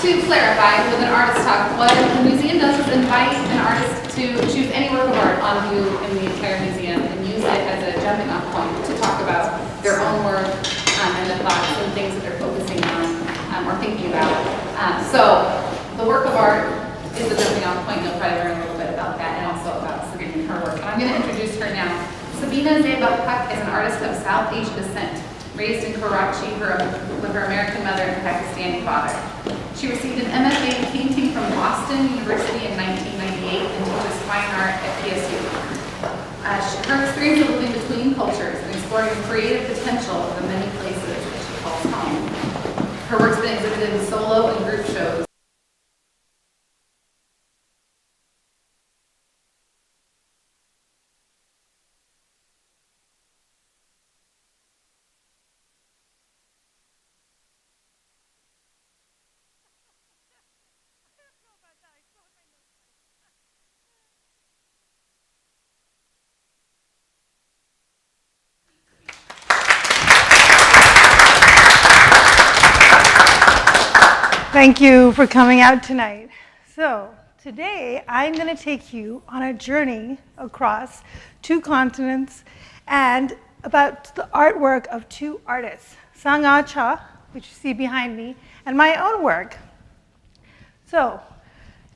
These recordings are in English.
To clarify, with an artist talk, what the museum does is invite an artist to choose any work of art on view in the entire museum and use it as a jumping off point to talk about their own work and the thoughts and things that they're focusing on or thinking about. So the work of art is the jumping off point. You'll probably learn a little bit about that and also about Sabine and her work. And I'm going to introduce her now. Sabina Haque is an artist of South Asian descent, raised in Karachi with her American mother and Pakistani father. She received an M.F.A. in painting from Boston University in 1998 and teaches fine art at PSU. Her experience of living between cultures and exploring the creative potential of the many places that she calls home. Her work's been exhibited in solo and group shows. Thank you for coming out tonight. So today I'm going to take you on a journey across 2 continents and about the artwork of 2 artists, Sang-Ah Choi, which you see behind me, and my own work. So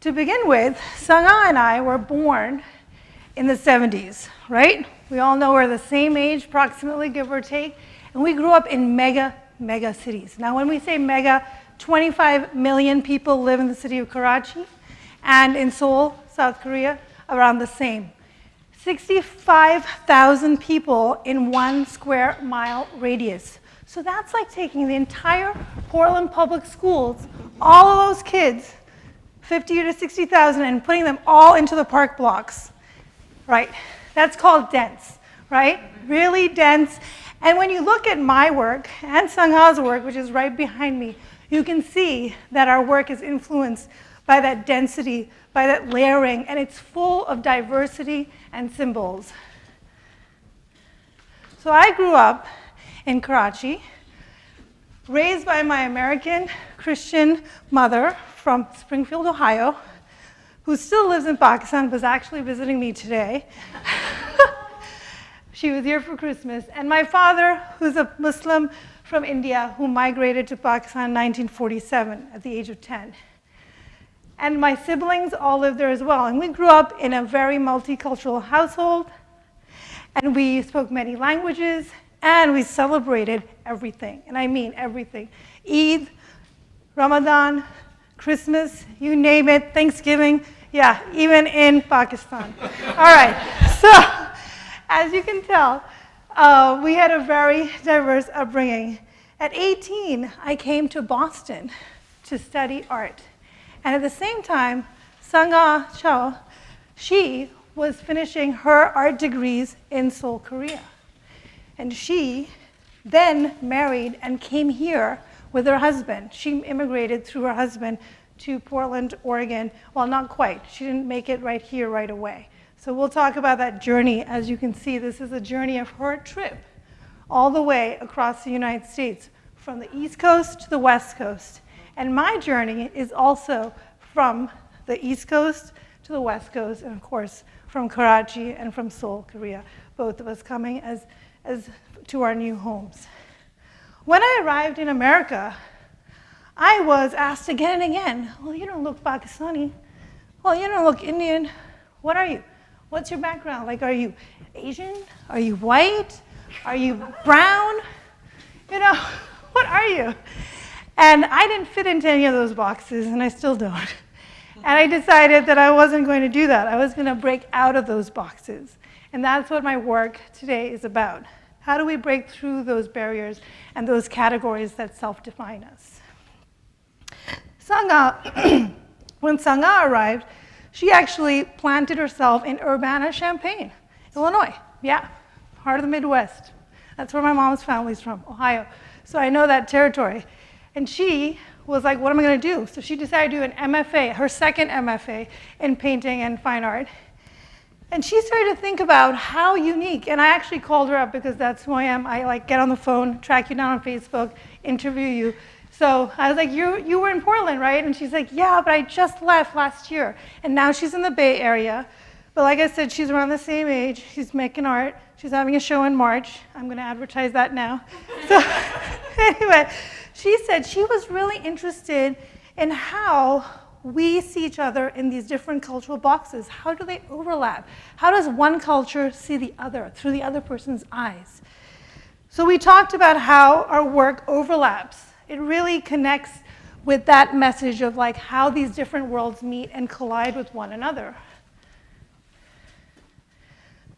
to begin with, Sang-Ah and I were born in the 70s, right? We all know we're the same age, approximately, give or take, and we grew up in mega cities. Now when we say mega, 25 million people live in the city of Karachi, and in Seoul, South Korea, around the same. 65,000 people in 1 square mile radius. So that's like taking the entire Portland Public Schools, all of those kids, 50 to 60,000, and putting them all into the park blocks, right? That's called dense, right? Really dense. And when you look at my work and Sang-Ah's work, which is right behind me, you can see that our work is influenced by that density, by that layering, and it's full of diversity and symbols. So I grew up in Karachi, raised by my American Christian mother from Springfield, Ohio, who still lives in Pakistan, was actually visiting me today. She was here for Christmas. And my father, who's a Muslim from India, who migrated to Pakistan in 1947 at the age of 10. And my siblings all lived there as well. And we grew up in a very multicultural household, and we spoke many languages, and we celebrated everything, and I mean everything. Eid, Ramadan, Christmas, you name it, Thanksgiving, yeah, even in Pakistan. All right, so as you can tell, we had a very diverse upbringing. At 18, I came to Boston to study art. And at the same time, Sang-Ah Choi, she was finishing her art degrees in Seoul, Korea. And she then married and came here with her husband. She immigrated through her husband to Portland, Oregon. Well, not quite. She didn't make it right here right away. So we'll talk about that journey. As you can see, this is a journey of her trip all the way across the United States, from the East Coast to the West Coast. And my journey is also from the East Coast to the West Coast, and of course, from Karachi and from Seoul, Korea, both of us coming as to our new homes. When I arrived in America, I was asked again and again, well, you don't look Pakistani. Well, you don't look Indian. What are you? What's your background? Like, are you Asian? Are you white? Are you brown? You know, what are you? And I didn't fit into any of those boxes, and I still don't. And I decided that I wasn't going to do that. I was going to break out of those boxes. And that's what my work today is about. How do we break through those barriers and those categories that self-define us? Sang-Ah, when Sang-Ah arrived, she actually planted herself in Urbana-Champaign, Illinois. Yeah, part of the Midwest. That's where my mom's family's from, Ohio. So I know that territory. And she was like, what am I going to do? So she decided to do an M.F.A., her second M.F.A. in painting and fine art. And she started to think about how unique, and I actually called her up because that's who I am. I like get on the phone, track you down on Facebook, interview you. So I was like, you were in Portland, right? And she's like, yeah, but I just left last year. And now she's in the Bay Area. But like I said, she's around the same age. She's making art. She's having a show in March. I'm going to advertise that now. So anyway, she said she was really interested in how we see each other in these different cultural boxes. How do they overlap? How does one culture see the other through the other person's eyes? So we talked about how our work overlaps. It really connects with that message of like how these different worlds meet and collide with one another.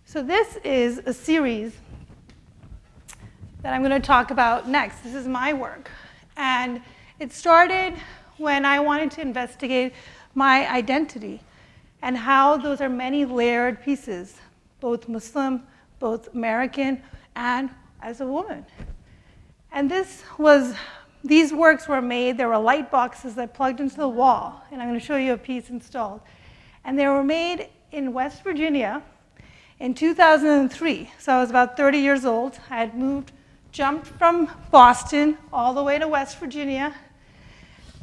So this is a series that I'm going to talk about next. This is my work. And it started when I wanted to investigate my identity and how those are many layered pieces, both Muslim, both American, and as a woman. And these works were made, there were light boxes that plugged into the wall, and I'm going to show you a piece installed. And they were made in West Virginia in 2003. So I was about 30 years old. I had jumped from Boston all the way to West Virginia,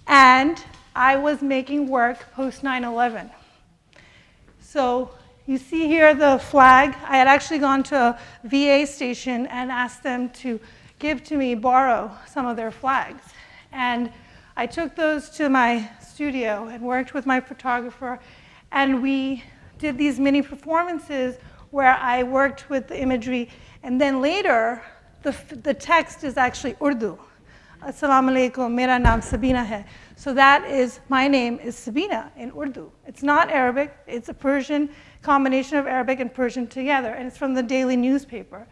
and I was making work post 9/11. So you see here the flag. I had actually gone to a VA station and asked them to borrow some of their flags. And I took those to my studio and worked with my photographer, and we did these mini performances where I worked with the imagery, and then later, the text is actually Urdu. Assalamu alaikum, mera naam Sabina hai. So that is, my name is Sabina in Urdu. It's not Arabic, it's a Persian, combination of Arabic and Persian together, and it's from the daily newspaper.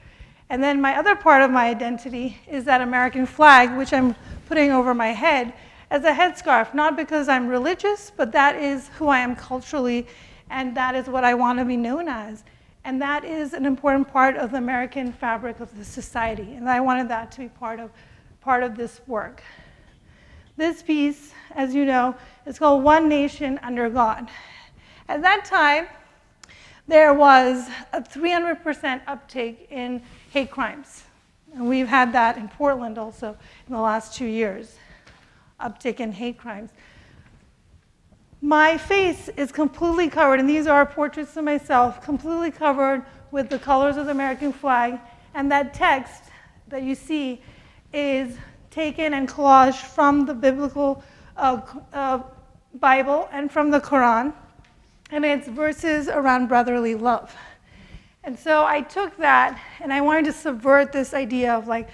And then my other part of my identity is that American flag, which I'm putting over my head as a headscarf, not because I'm religious, but that is who I am culturally, and that is what I want to be known as. And that is an important part of the American fabric of the society, and I wanted that to be part of this work. This piece, as you know, is called One Nation Under God. At that time, there was a 300% uptake in hate crimes. And we've had that in Portland also in the last 2 years, uptick in hate crimes. My face is completely covered, and these are portraits of myself, completely covered with the colors of the American flag, and that text that you see is taken and collaged from the biblical Bible and from the Quran, and it's verses around brotherly love. And so I took that, and I wanted to subvert this idea of like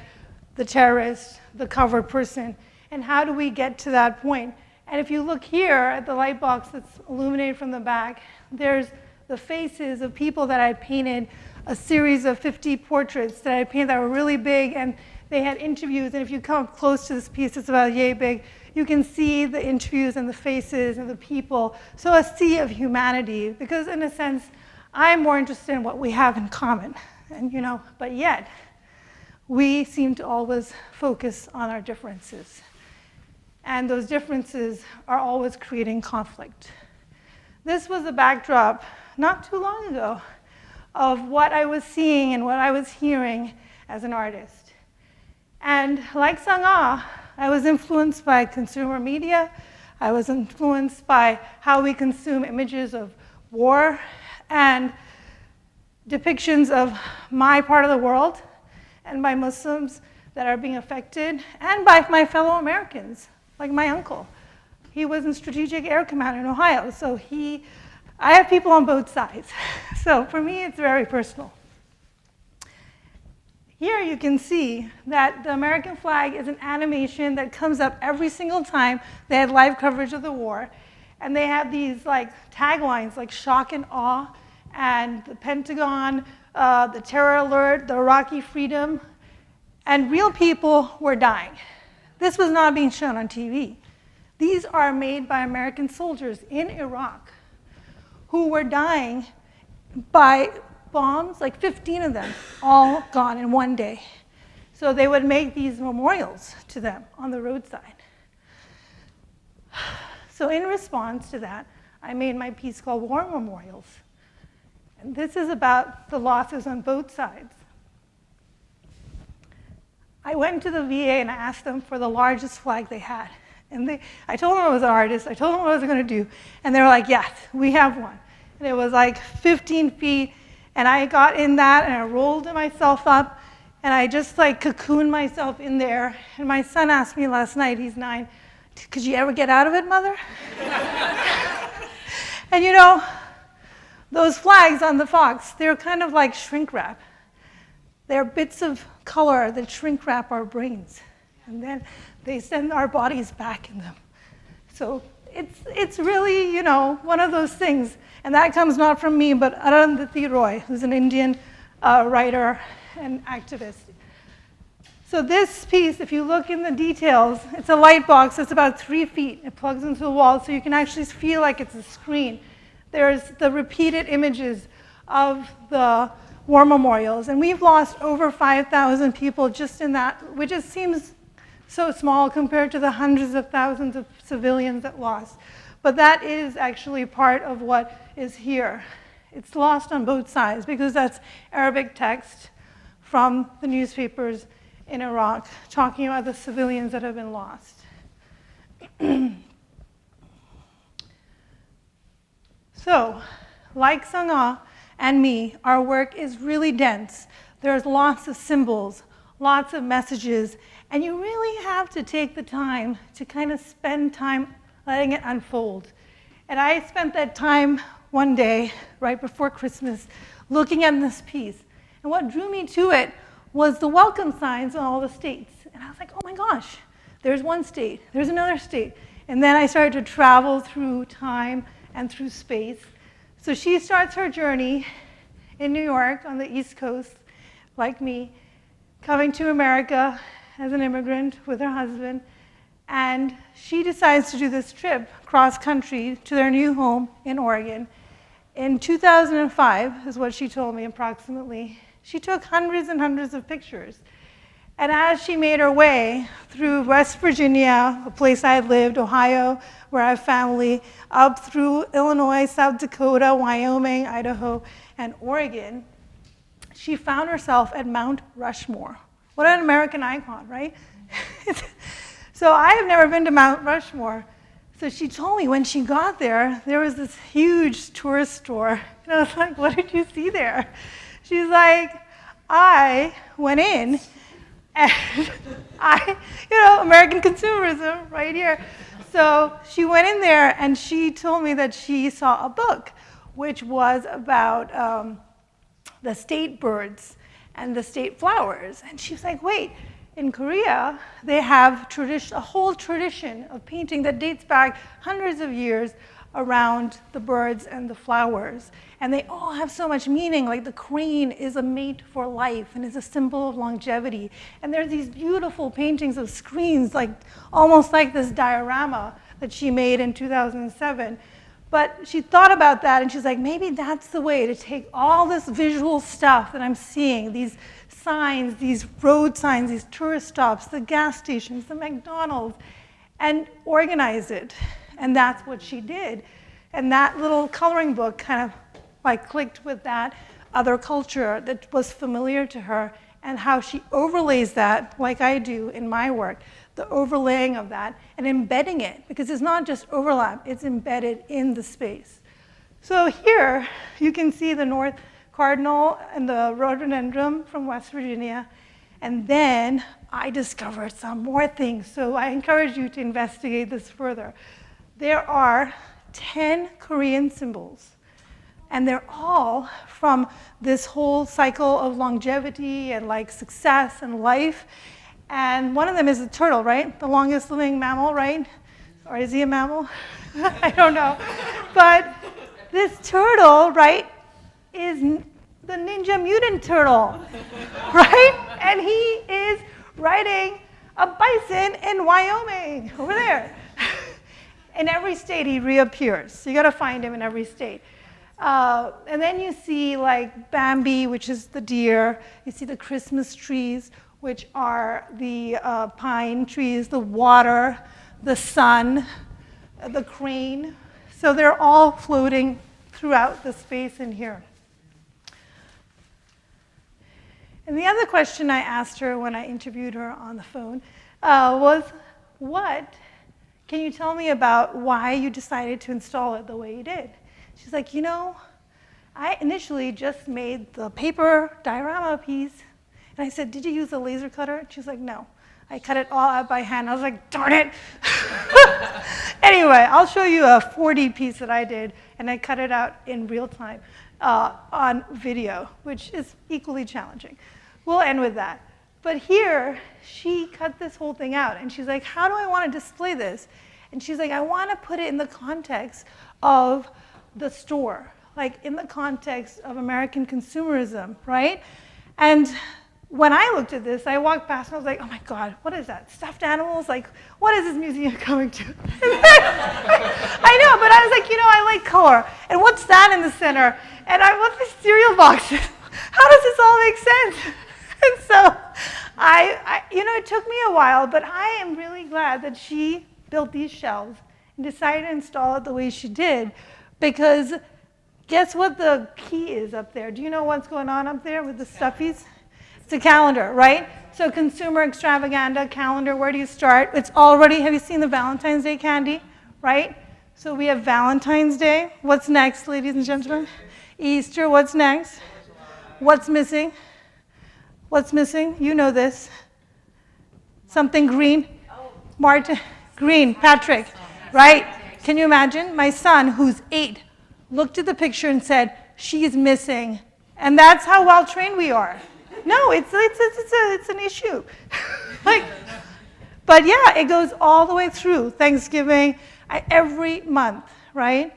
the terrorist, the covered person, and how do we get to that point? And if you look here at the light box that's illuminated from the back, there's the faces of people that I painted, a series of 50 portraits that I painted that were really big, and they had interviews, and if you come close to this piece, it's about yay big, you can see the interviews and the faces and the people. So a sea of humanity, because in a sense, I'm more interested in what we have in common, and but yet, we seem to always focus on our differences. And those differences are always creating conflict. This was a backdrop, not too long ago, of what I was seeing and what I was hearing as an artist. And like Sang-Ah, I was influenced by consumer media. I was influenced by how we consume images of war and depictions of my part of the world and by Muslims that are being affected, and by my fellow Americans, like my uncle. He was in Strategic Air Command in Ohio, so I have people on both sides. So for me, it's very personal. Here you can see that the American flag is an animation that comes up every single time they had live coverage of the war. And they have these like taglines like shock and awe, and the Pentagon, the terror alert, the Iraqi freedom, and real people were dying. This was not being shown on TV. These are made by American soldiers in Iraq who were dying by bombs, like 15 of them, all gone in one day. So they would make these memorials to them on the roadside. So in response to that, I made my piece called War Memorials. And this is about the losses on both sides. I went to the VA and I asked them for the largest flag they had. And I told them I was an artist. I told them what I was going to do. And they were like, yes, we have one. And it was like 15 feet. And I got in that and I rolled myself up. And I just like cocooned myself in there. And my son asked me last night, he's 9, could you ever get out of it, Mother? And you know, those flags on the Fox, they're kind of like shrink wrap. They're bits of color that shrink wrap our brains. And then they send our bodies back in them. So it's really, you know, one of those things. And that comes not from me, but Arundhati Roy, who's an Indian writer and activist. So this piece, if you look in the details, it's a light box that's about 3 feet. It plugs into the wall, so you can actually feel like it's a screen. There's the repeated images of the war memorials, and we've lost over 5,000 people just in that, which just seems so small compared to the hundreds of thousands of civilians that lost. But that is actually part of what is here. It's lost on both sides because that's Arabic text from the newspapers in Iraq talking about the civilians that have been lost. So, like Sang-Ah and me, our work is really dense. There's lots of symbols, lots of messages, and you really have to take the time to kind of spend time letting it unfold. And I spent that time one day, right before Christmas, looking at this piece. And what drew me to it was the welcome signs on all the states. And I was like, oh my gosh, there's one state, there's another state. And then I started to travel through time and through space. So she starts her journey in New York on the East Coast, like me, coming to America as an immigrant with her husband. And she decides to do this trip cross-country to their new home in Oregon. In 2005, is what she told me approximately. She took hundreds and hundreds of pictures. And as she made her way through West Virginia, a place I had lived, Ohio, where I have family, up through Illinois, South Dakota, Wyoming, Idaho, and Oregon, she found herself at Mount Rushmore. What an American icon, right? So I have never been to Mount Rushmore. So she told me when she got there, there was this huge tourist store. And I was like, what did you see there? She's like, I went in and American consumerism right here. So she went in there and she told me that she saw a book which was about the state birds and the state flowers. And she was like, wait, in Korea, they have a whole tradition of painting that dates back hundreds of years around the birds and the flowers. And they all have so much meaning, like the crane is a mate for life and is a symbol of longevity. And there's these beautiful paintings of screens, like almost like this diorama that she made in 2007. But she thought about that and she's like, maybe that's the way to take all this visual stuff that I'm seeing, these signs, these road signs, these tourist stops, the gas stations, the McDonald's, and organize it. And that's what she did. And that little coloring book kind of like clicked with that other culture that was familiar to her and how she overlays that, like I do in my work, the overlaying of that and embedding it, because it's not just overlap, it's embedded in the space. So here you can see the North Cardinal and the rhododendron from West Virginia. And then I discovered some more things. So I encourage you to investigate this further. There are 10 Korean symbols. And they're all from this whole cycle of longevity and like success and life. And one of them is a turtle, right? The longest living mammal, right? Or is he a mammal? I don't know. But this turtle, right, is the Ninja Mutant Turtle, right? And he is riding a bison in Wyoming, over there. In every state, he reappears. So you got to find him in every state. And then you see like Bambi, which is the deer. You see the Christmas trees, which are the pine trees, the water, the sun, the crane. So they're all floating throughout the space in here. And the other question I asked her when I interviewed her on the phone was, can you tell me about why you decided to install it the way you did? She's like, I initially just made the paper diorama piece. And I said, did you use a laser cutter? She's like, no. I cut it all out by hand. I was like, darn it. Anyway, I'll show you a 4D piece that I did, and I cut it out in real time on video, which is equally challenging. We'll end with that. But here, she cut this whole thing out, and she's like, how do I want to display this? And she's like, I want to put it in the context of the store, like in the context of American consumerism, right? And when I looked at this, I walked past and I was like, oh my God, what is that? Stuffed animals? Like, what is this museum coming to? I know, but I was like, I like color. And what's that in the center? And I want the cereal boxes. How does this all make sense? And so it took me a while, but I am really glad that she built these shelves and decided to install it the way she did, because guess what the key is up there? Do you know what's going on up there with the stuffies? It's a calendar, right? So consumer extravaganza calendar, where do you start? It's already, have you seen the Valentine's Day candy, right? So we have Valentine's Day. What's next, ladies and gentlemen? Easter, what's next? What's missing? What's missing? You know this. Something green. Martin, green, Patrick, right? Can you imagine? My son, who's 8, looked at the picture and said, she's missing. And that's how well trained we are. No, it's an issue. But yeah, it goes all the way through Thanksgiving, every month, right?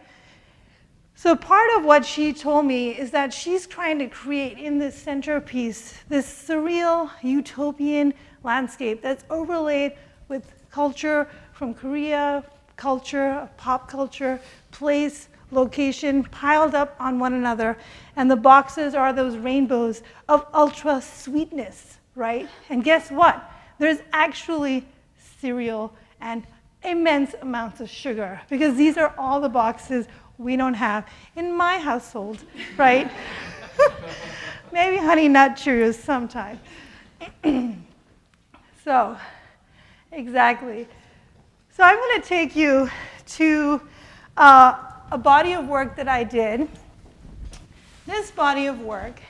So part of what she told me is that she's trying to create in this centerpiece this surreal, utopian landscape that's overlaid with culture from Korea, culture, pop culture, place, location, piled up on one another. And the boxes are those rainbows of ultra sweetness, right? And guess what? There's actually cereal and immense amounts of sugar, because these are all the boxes we don't have in my household, right? Maybe Honey Nut Cheerios sometime. So, exactly. So I'm going to take you to a body of work that I did. This body of work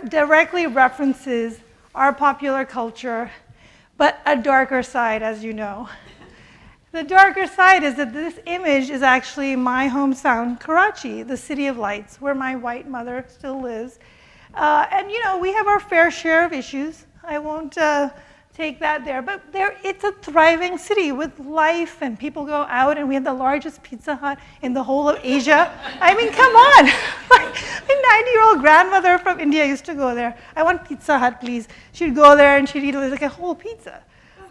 directly references our popular culture, but a darker side, as you know. The darker side is that this image is actually my hometown, Karachi, the city of lights, where my white mother still lives. And we have our fair share of issues. I won't take that there, but it's a thriving city with life, and people go out, and we have the largest Pizza Hut in the whole of Asia. I mean, come on. My 90-year-old grandmother from India used to go there. I want Pizza Hut, please. She'd go there, and she'd eat like a whole pizza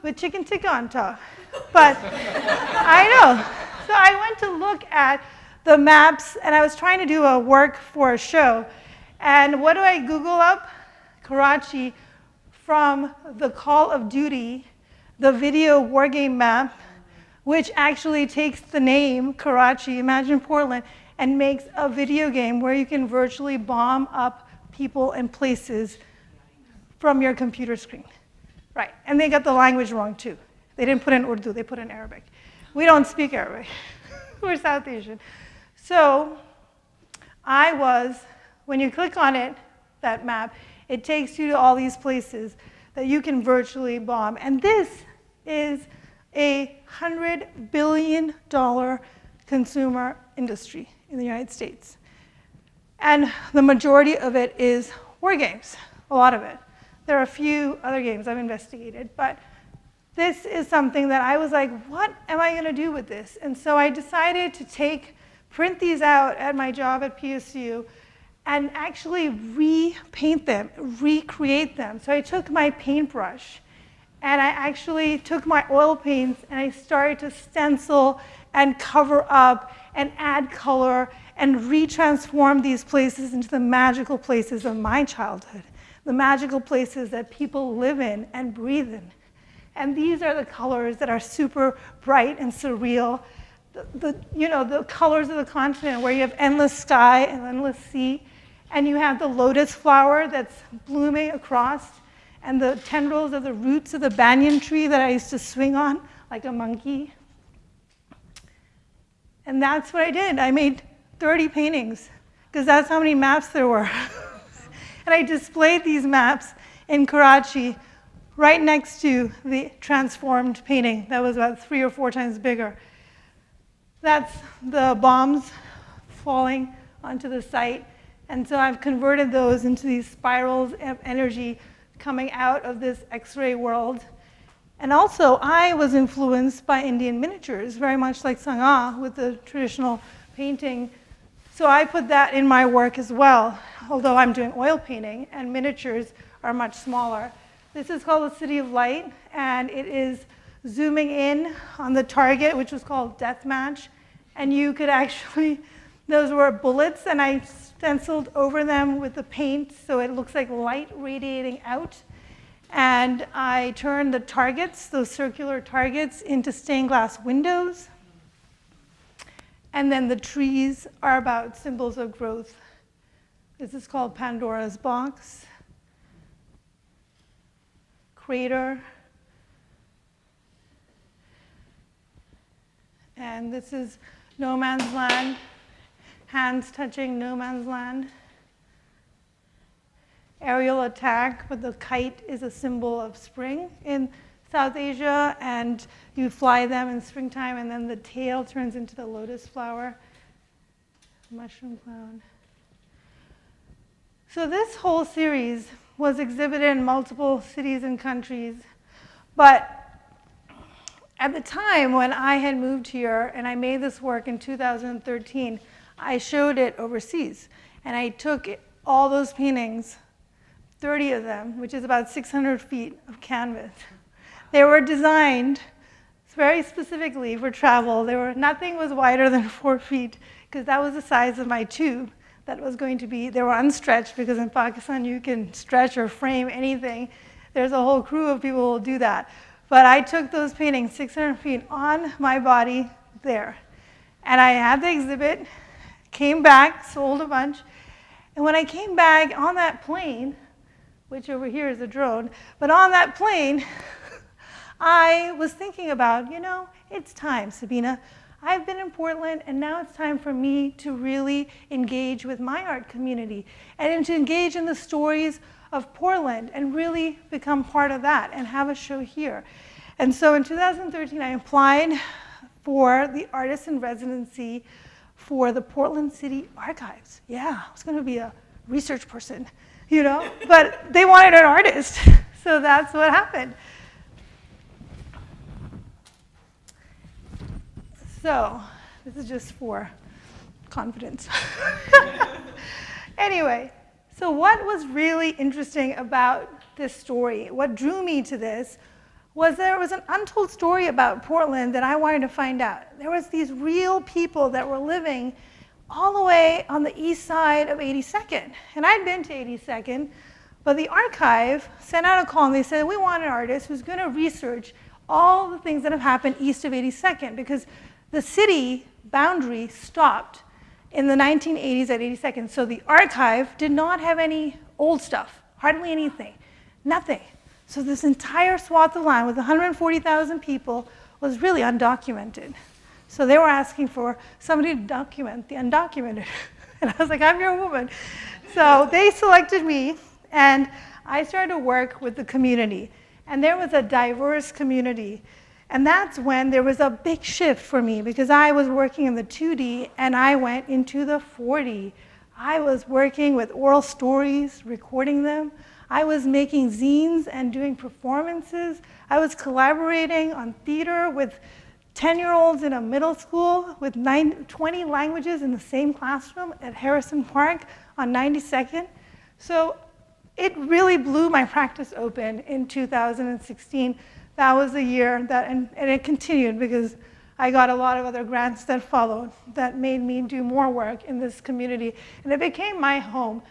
with chicken tikka on top. But I know. So I went to look at the maps, and I was trying to do a work for a show. And what do I Google up? Karachi, from the Call of Duty, the video war game map, which actually takes the name Karachi, imagine Portland, and makes a video game where you can virtually bomb up people and places from your computer screen. Right, and they got the language wrong too. They didn't put in Urdu, they put in Arabic. We don't speak Arabic. We're South Asian. So when you click on it, that map, it takes you to all these places that you can virtually bomb. And this is a $100 billion consumer industry in the United States. And the majority of it is war games, a lot of it. There are a few other games I've investigated, but this is something that I was like, what am I going to do with this? And so I decided to print these out at my job at PSU and actually repaint them, recreate them. So I took my paintbrush and I actually took my oil paints and I started to stencil and cover up and add color and retransform these places into the magical places of my childhood, the magical places that people live in and breathe in. And these are the colors that are super bright and surreal. The colors of the continent where you have endless sky and endless sea. And you have the lotus flower that's blooming across, and the tendrils of the roots of the banyan tree that I used to swing on like a monkey. And that's what I did. I made 30 paintings, because that's how many maps there were. And I displayed these maps in Karachi, right next to the transformed painting that was about 3 or 4 times bigger. That's the bombs falling onto the site. And so I've converted those into these spirals of energy coming out of this X-ray world. And also, I was influenced by Indian miniatures, very much like Sang-Ah with the traditional painting. So I put that in my work as well, although I'm doing oil painting, and miniatures are much smaller. This is called the City of Light, and it is zooming in on the target, which was called Deathmatch. And you could actually, those were bullets, and I stenciled over them with the paint, so it looks like light radiating out. And I turned the targets, those circular targets, into stained glass windows. And then the trees are about symbols of growth. This is called Pandora's Box. Crater. And this is no man's land. Hands touching no man's land. Aerial attack, but the kite is a symbol of spring in South Asia, and you fly them in springtime, and then the tail turns into the lotus flower. Mushroom cloud. So this whole series was exhibited in multiple cities and countries, but at the time when I had moved here and I made this work in 2013, I showed it overseas, and I took all those paintings, 30 of them, which is about 600 feet of canvas. They were designed very specifically for travel. Nothing was wider than 4 feet, because that was the size of my tube that was going to be. They were unstretched, because in Pakistan you can stretch or frame anything. There's a whole crew of people who will do that. But I took those paintings 600 feet on my body there. And I had the exhibit, came back, sold a bunch. And when I came back on that plane, which over here is a drone, but on that plane, I was thinking about, it's time, Sabina. I've been in Portland, and now it's time for me to really engage with my art community and to engage in the stories of Portland and really become part of that and have a show here. And so in 2013, I applied for the artist in residency for the Portland City Archives. Yeah, I was going to be a research person, but they wanted an artist. So that's what happened. So this is just for confidence. Anyway, so what was really interesting about this story, what drew me to this, was there was an untold story about Portland that I wanted to find out. There was these real people that were living all the way on the east side of 82nd. And I'd been to 82nd, but the archive sent out a call, and they said, we want an artist who's going to research all the things that have happened east of 82nd, because the city boundary stopped in the 1980s at 82nd. So the archive did not have any old stuff, hardly anything, nothing. So this entire swath of land with 140,000 people was really undocumented. So they were asking for somebody to document the undocumented. And I was like, I'm your woman. So they selected me, and I started to work with the community. And there was a diverse community. And that's when there was a big shift for me, because I was working in the 2D, and I went into the 4D. I was working with oral stories, recording them. I was making zines and doing performances. I was collaborating on theater with 10-year-olds in a middle school with 20 languages in the same classroom at Harrison Park on 92nd. So it really blew my practice open in 2016. That was the year that, and it continued, because I got a lot of other grants that followed that made me do more work in this community. And it became my home.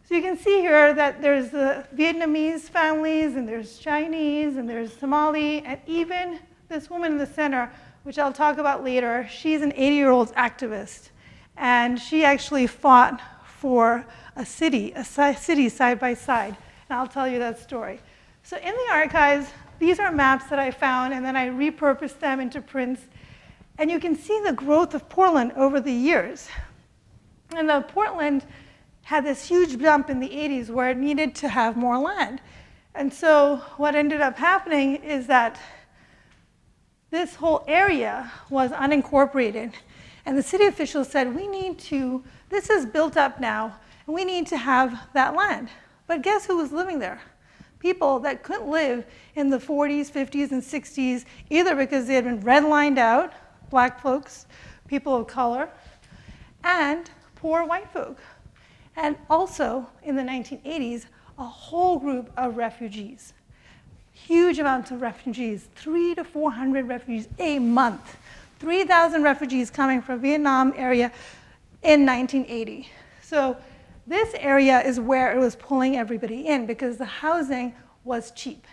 So you can see here that there's the Vietnamese families, and there's Chinese, and there's Somali, and even this woman in the center, which I'll talk about later. She's an 80-year-old activist, and she actually fought for a city side by side. And I'll tell you that story. So in the archives, these are maps that I found, and then I repurposed them into prints. And you can see the growth of Portland over the years. And Portland had this huge jump in the 80s where it needed to have more land. And so what ended up happening is that this whole area was unincorporated. And the city officials said, this is built up now, and we need to have that land. But guess who was living there? People that couldn't live in the 40s, 50s, and 60s, either because they had been redlined out, black folks, people of color, and poor white folk. And also, in the 1980s, a whole group of refugees. Huge amounts of refugees, 300 to 400 refugees a month. 3,000 refugees coming from Vietnam area in 1980. So this area is where it was pulling everybody in because the housing was cheap.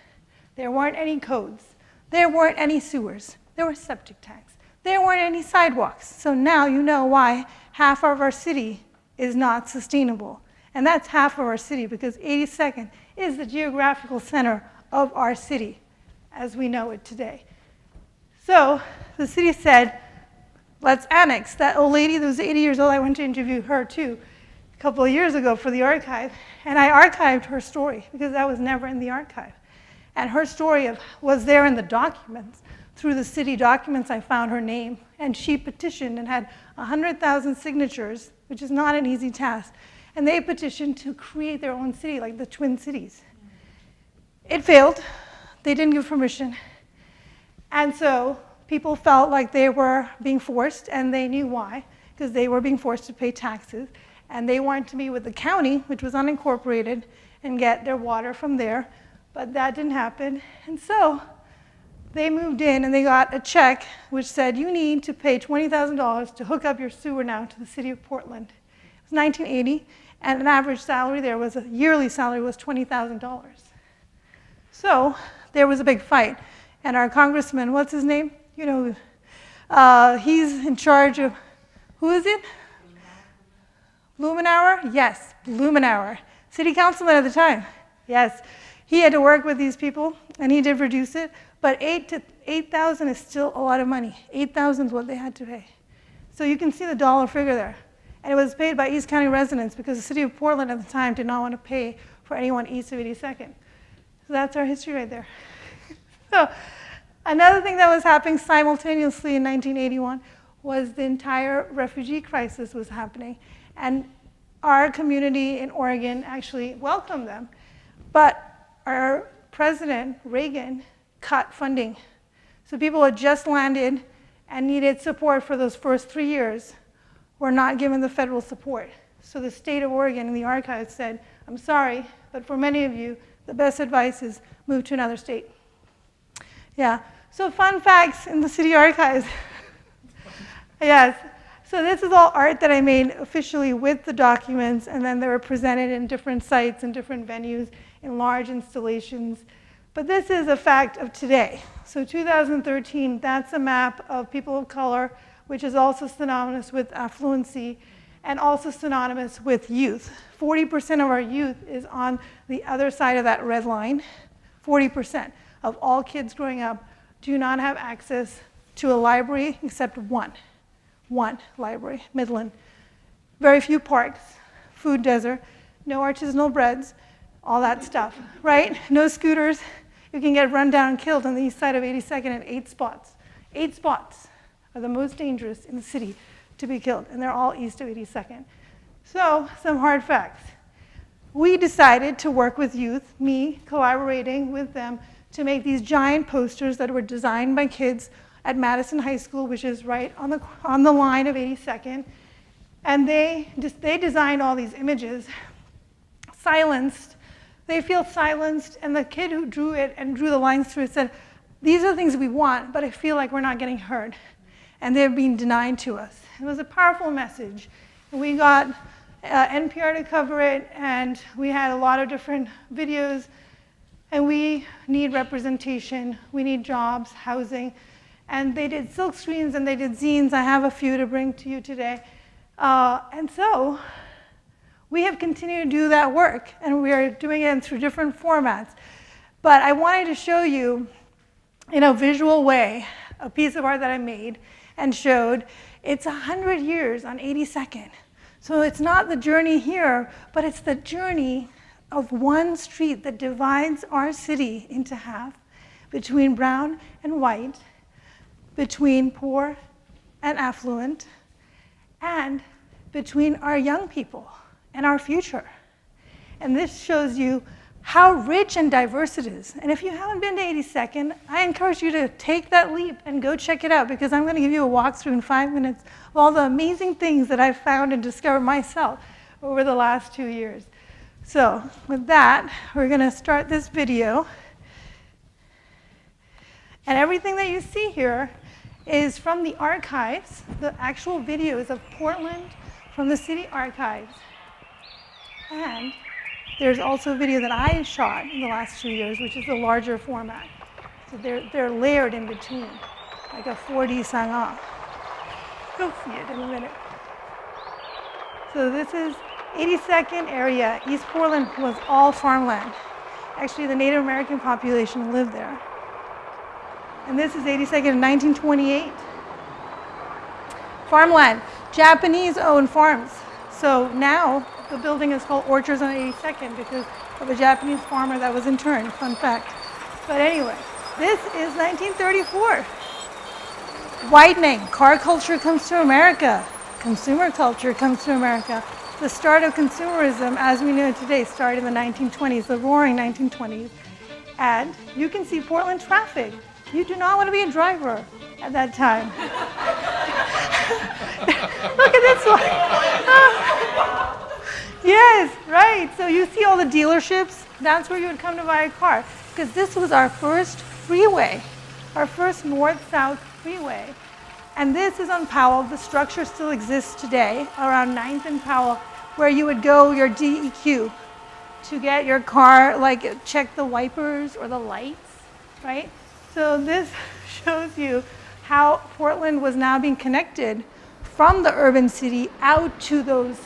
There weren't any codes. There weren't any sewers. There were septic tanks. There weren't any sidewalks. So now you know why half of our city is not sustainable. And that's half of our city because 82nd is the geographical center of our city as we know it today. So the city said, let's annex. That old lady that was 80 years old, I went to interview her too a couple of years ago for the archive. And I archived her story because that was never in the archive. And her story was there in the documents. Through the city documents, I found her name. And she petitioned and had 100,000 signatures, which is not an easy task. And they petitioned to create their own city, like the Twin Cities. It failed. They didn't give permission. And so people felt like they were being forced, and they knew why, because they were being forced to pay taxes. And they wanted to be with the county, which was unincorporated, and get their water from there. But that didn't happen. And so they moved in, and they got a check which said, you need to pay $20,000 to hook up your sewer now to the city of Portland. It was 1980, and an average salary there was, a yearly salary was $20,000. So there was a big fight. And our congressman, what's his name? You know, he's in charge of, who is it? Blumenauer? Yes, Blumenauer. City councilman at the time. Yes. He had to work with these people, and he did reduce it. But 8,000 is still a lot of money. 8,000 is what they had to pay. So you can see the dollar figure there. And it was paid by East County residents because the city of Portland at the time did not want to pay for anyone east of 82nd. So that's our history right there. So another thing that was happening simultaneously in 1981 was the entire refugee crisis was happening. And our community in Oregon actually welcomed them. But our president, Reagan, cut funding. So people had just landed and needed support for those first 3 years were not given the federal support. So the state of Oregon and the archives said, I'm sorry, but for many of you, the best advice is move to another state. Yeah, so fun facts in the city archives. Yes, so this is all art that I made officially with the documents, and then they were presented in different sites and different venues in large installations. But this is a fact of today. So 2013, that's a map of people of color, which is also synonymous with affluency and also synonymous with youth. 40% of our youth is on the other side of that red line. 40% of all kids growing up do not have access to a library except one library, Midland. Very few parks, food desert, no artisanal breads, all that stuff, right? No scooters. You can get run down and killed on the east side of 82nd at 8 spots. 8 spots are the most dangerous in the city to be killed, and they're all east of 82nd. So, some hard facts. We decided to work with youth, me collaborating with them, to make these giant posters that were designed by kids at Madison High School, which is right on the line of 82nd. And they designed all these images, silenced. They feel silenced, and the kid who drew it and drew the lines through it said, these are the things we want, but I feel like we're not getting heard. And they're being denied to us. It was a powerful message. And we got NPR to cover it, and we had a lot of different videos. And we need representation. We need jobs, housing. And they did silk screens and they did zines. I have a few to bring to you today. And so We have continued to do that work, and we are doing it through different formats. But I wanted to show you, in a visual way, a piece of art that I made and showed. It's 100 years on 82nd. So it's not the journey here, but it's the journey of one street that divides our city into half, between brown and white, between poor and affluent, and between our young people and our future. And this shows you how rich and diverse it is. And if you haven't been to 82nd, I encourage you to take that leap and go check it out, because I'm going to give you a walkthrough in 5 minutes of all the amazing things that I've found and discovered myself over the last 2 years. So with that, we're going to start this video. And everything that you see here is from the archives, the actual videos of Portland from the city archives. And there's also a video that I shot in the last 2 years, which is the larger format. So they're layered in between, like a 4D Sang-Ah. You'll see it in a minute. So this is 82nd area. East Portland was all farmland. Actually, the Native American population lived there. And this is 82nd in 1928. Farmland, Japanese-owned farms. So now the building is called Orchards on 82nd because of a Japanese farmer that was interned, fun fact. But anyway, this is 1934. Whitening, car culture comes to America. Consumer culture comes to America. The start of consumerism, as we know it today, started in the 1920s, the roaring 1920s. And you can see Portland traffic. You do not want to be a driver at that time. Look at this one. Yes, right. So you see all the dealerships. That's where you would come to buy a car, because this was our first freeway, our first north-south freeway. And this is on Powell. The structure still exists today around 9th and Powell, where you would go your DEQ to get your car, like check the wipers or the lights, right? So this shows you how Portland was now being connected from the urban city out to those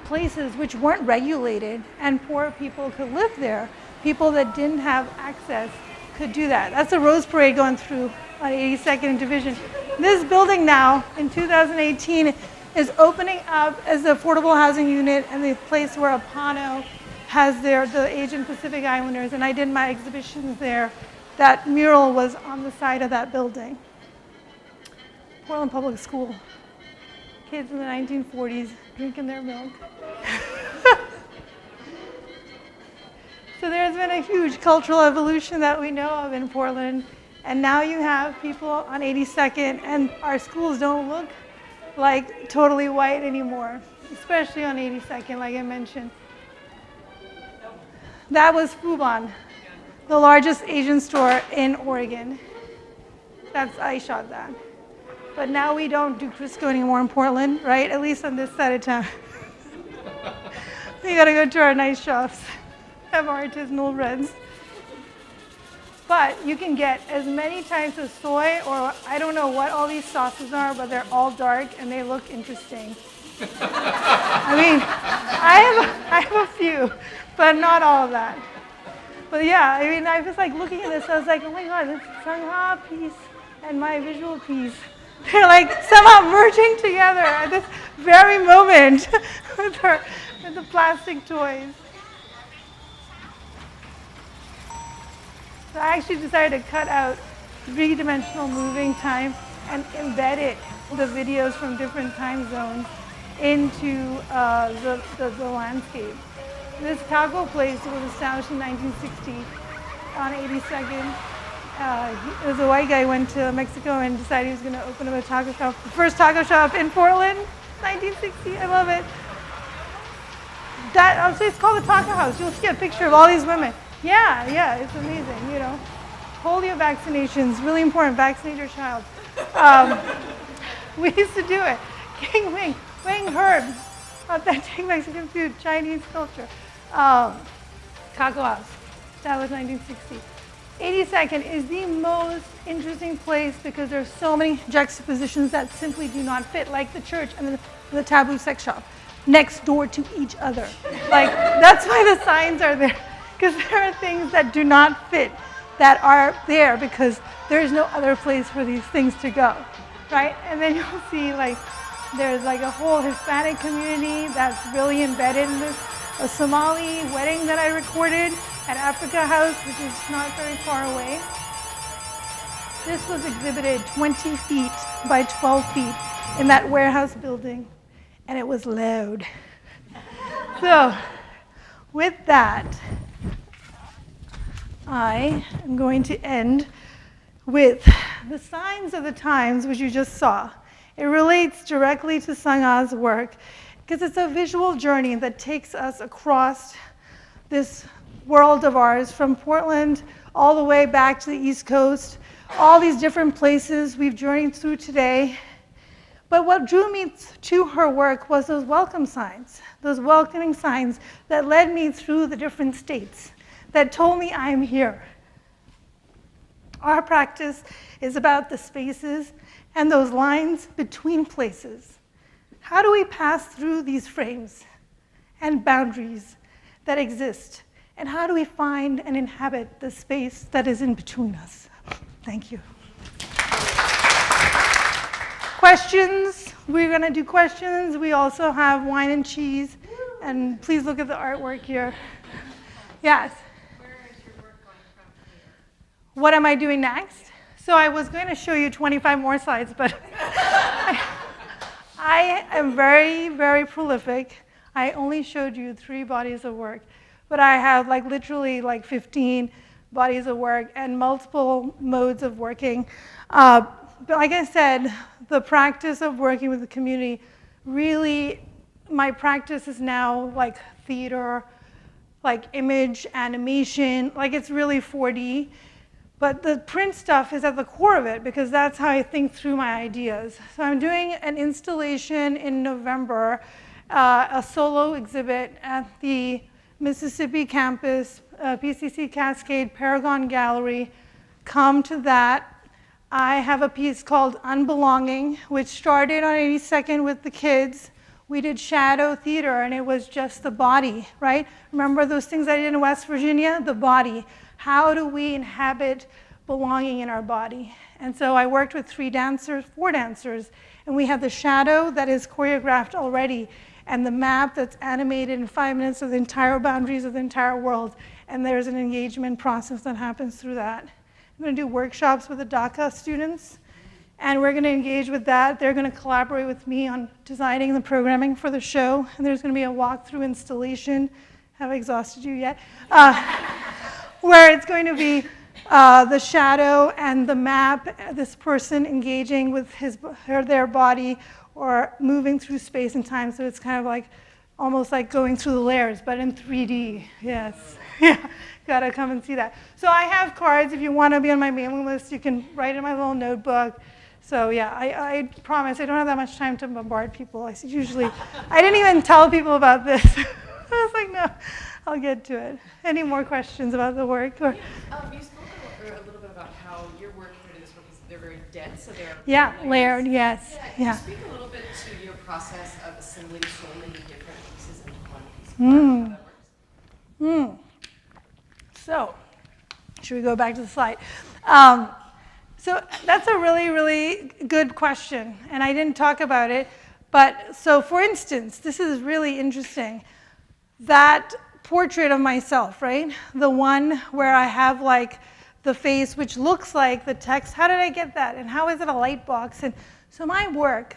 places which weren't regulated, and poor people could live there. People that didn't have access could do that. That's a Rose Parade going through on 82nd Division. This building now, in 2018, is opening up as the affordable housing unit and the place where Apano has the Asian Pacific Islanders, and I did my exhibitions there. That mural was on the side of that building. Portland Public School. Kids in the 1940s drinking their milk. So there's been a huge cultural evolution that we know of in Portland. And now you have people on 82nd, and our schools don't look like totally white anymore, especially on 82nd, like I mentioned. That was Fubon, the largest Asian store in Oregon. I shot that. But now we don't do Crisco anymore in Portland, right? At least on this side of town. We gotta go to our nice shops, have artisanal reds. But you can get as many types of soy, or I don't know what all these sauces are, but they're all dark and they look interesting. I mean, I have a few, but not all of that. But yeah, I mean, I was like looking at this, I was like, oh my God, this Sang-Ah piece and my visual piece, they're like somehow merging together at this very moment with the plastic toys. So I actually decided to cut out three-dimensional moving time and embed it, the videos from different time zones, into the landscape. This taco place was established in 1960 on 82nd. It was a white guy who went to Mexico and decided he was going to open up a taco shop. The first taco shop in Portland, 1960. I love it. I'll say it's called the Taco House. You'll see a picture of all these women. Yeah, it's amazing, you know. Polio vaccinations, really important. Vaccinate your child. We used to do it. King Wing, Wing herbs, authentic Mexican food, Chinese culture. Taco House, that was 1960. 82nd is the most interesting place because there's so many juxtapositions that simply do not fit, like the church and the taboo sex shop. next door to each other. Like, that's why the signs are there, because there are things that do not fit that are there because there's no other place for these things to go, right? And then you'll see like there's like a whole Hispanic community that's really embedded in this. A Somali wedding that I recorded at Africa House, which is not very far away. This was exhibited 20 feet by 12 feet in that warehouse building, and it was loud. So, with that, I am going to end with the signs of the times, which you just saw. It relates directly to Sang-Ah's work because it's a visual journey that takes us across this world of ours, from Portland all the way back to the East Coast, all these different places we've journeyed through today. But what drew me to her work was those welcome signs, those welcoming signs that led me through the different states, that told me I'm here. Our practice is about the spaces and those lines between places. How do we pass through these frames and boundaries that exist? And how do we find and inhabit the space that is in between us? Thank you. Questions? We're going to do questions. We also have wine and cheese. And please look at the artwork here. Yes? Where is your work going from here? What am I doing next? So I was going to show you 25 more slides, but I am very, very prolific. I only showed you 3 bodies of work, but I have like literally like 15 bodies of work and multiple modes of working. But like I said, the practice of working with the community, really, my practice is now like theater, like image, animation, like it's really 4D. But the print stuff is at the core of it because that's how I think through my ideas. So I'm doing an installation in November, a solo exhibit at the Mississippi campus, PCC Cascade Paragon Gallery. Come to that. I have a piece called Unbelonging, which started on 82nd with the kids. We did shadow theater, and it was just the body, right? Remember those things I did in West Virginia? The body. How do we inhabit belonging in our body? And so I worked with 4 dancers, and we have the shadow that is choreographed already, and the map that's animated in 5 minutes of the entire boundaries of the entire world, and there's an engagement process that happens through that. I'm going to do workshops with the DACA students, and we're going to engage with that. They're going to collaborate with me on designing the programming for the show, and there's going to be a walkthrough installation. Have I exhausted you yet? Where it's going to be the shadow and the map, this person engaging with their body or moving through space and time. So it's kind of like, almost like going through the layers, but in 3D. Yes. Yeah. Gotta come and see that. So I have cards. If you want to be on my mailing list, you can write in my little notebook. So yeah, I promise I don't have that much time to bombard people. I didn't even tell people about this. I was like, no, I'll get to it. Any more questions about the work? Or? You spoke a little bit about how your work here in this work is they're very dense, so they're layered, yes. Can you speak a little bit to your process of assembling so many different pieces into one piece of work, how that works? So, should we go back to the slide? So that's a really, really good question, and I didn't talk about it. But so, for instance, this is really interesting. That portrait of myself, right? The one where I have like the face which looks like the text. How did I get that? And how is it a light box? And so my work,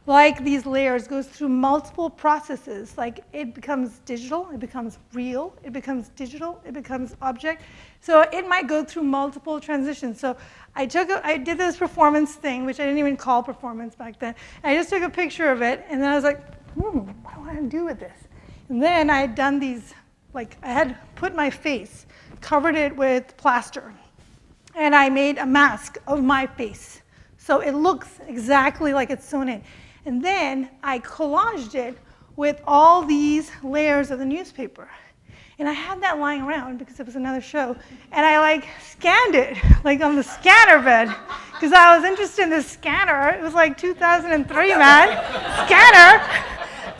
like these layers, goes through multiple processes. Like it becomes digital, it becomes real, it becomes digital, it becomes object. So it might go through multiple transitions. So I did this performance thing, which I didn't even call performance back then. And I just took a picture of it, and then I was like, what do I do with this? And then I had done these, like I had put my face, covered it with plaster, and I made a mask of my face. So it looks exactly like it's sewn in. And then I collaged it with all these layers of the newspaper. And I had that lying around because it was another show. And I like scanned it, like on the scanner bed, because I was interested in this scanner. It was like 2003, man. Scanner.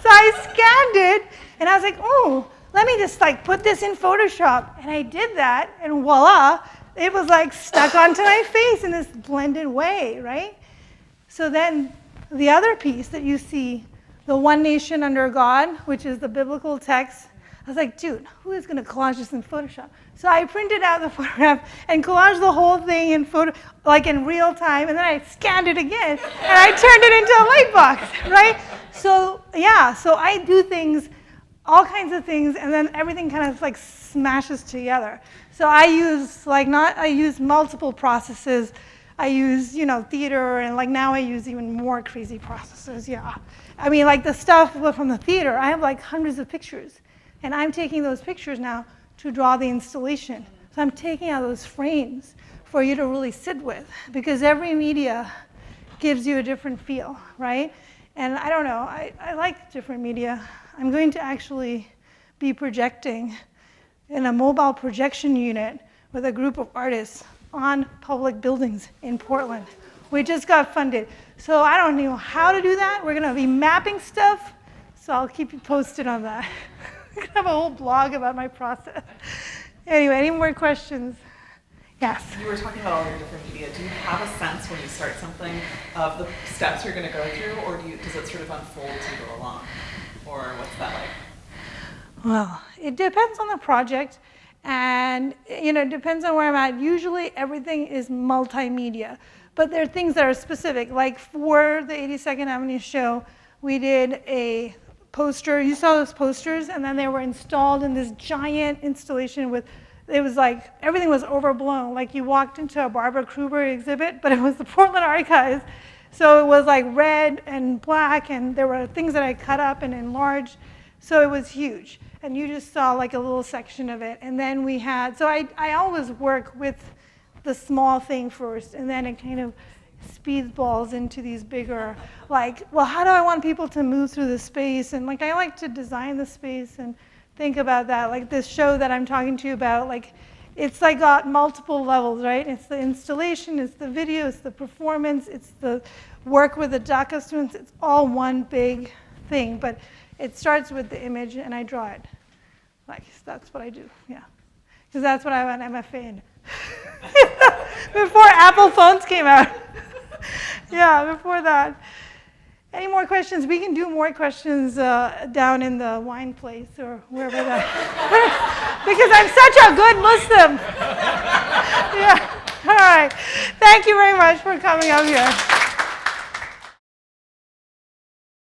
So I scanned it, and I was like, oh, let me just like put this in Photoshop. And I did that, and voila, it was like stuck onto my face in this blended way, right? So then the other piece that you see, the one nation under God, which is the biblical text, I was like, dude, who is going to collage this in Photoshop? So I printed out the photograph and collaged the whole thing in like in real time, and then I scanned it again, and I turned it into a light box, right? So yeah, so I do things, all kinds of things, and then everything kind of like smashes together. So I use multiple processes. I use, theater, and like now I use even more crazy processes, yeah. I mean, like the stuff from the theater, I have like hundreds of pictures, and I'm taking those pictures now to draw the installation. So I'm taking out those frames for you to really sit with, because every media gives you a different feel, right? And I don't know, I like different media. I'm going to actually be projecting in a mobile projection unit with a group of artists on public buildings in Portland. We just got funded. So I don't know how to do that. We're gonna be mapping stuff, so I'll keep you posted on that. I'm gonna have a whole blog about my process. Anyway, any more questions? Yes. You were talking about all your different media. Do you have a sense when you start something of the steps you're going to go through, or does it sort of unfold as you go along? Or what's that like? Well, it depends on the project, and it depends on where I'm at. Usually everything is multimedia, but there are things that are specific. Like for the 82nd Avenue show, we did a poster. You saw those posters, and then they were installed in this giant installation with, it was like, everything was overblown. Like you walked into a Barbara Kruger exhibit, but it was the Portland Archives. So it was like red and black, and there were things that I cut up and enlarged. So it was huge. And you just saw like a little section of it. And then we had, so I always work with the small thing first, and then it kind of speedballs into these bigger, like, well, how do I want people to move through the space? And like, I like to design the space and think about that. Like this show that I'm talking to you about, like, it's like got multiple levels, right? It's the installation, it's the video, it's the performance, it's the work with the DACA students. It's all one big thing, but it starts with the image, and I draw it. Like, that's what I do, yeah. Because that's what I went M.F.A. in. Before Apple phones came out. Yeah, before that. Any more questions? We can do more questions down in the wine place or wherever that. Because I'm such a good Muslim. Yeah. All right. Thank you very much for coming up here.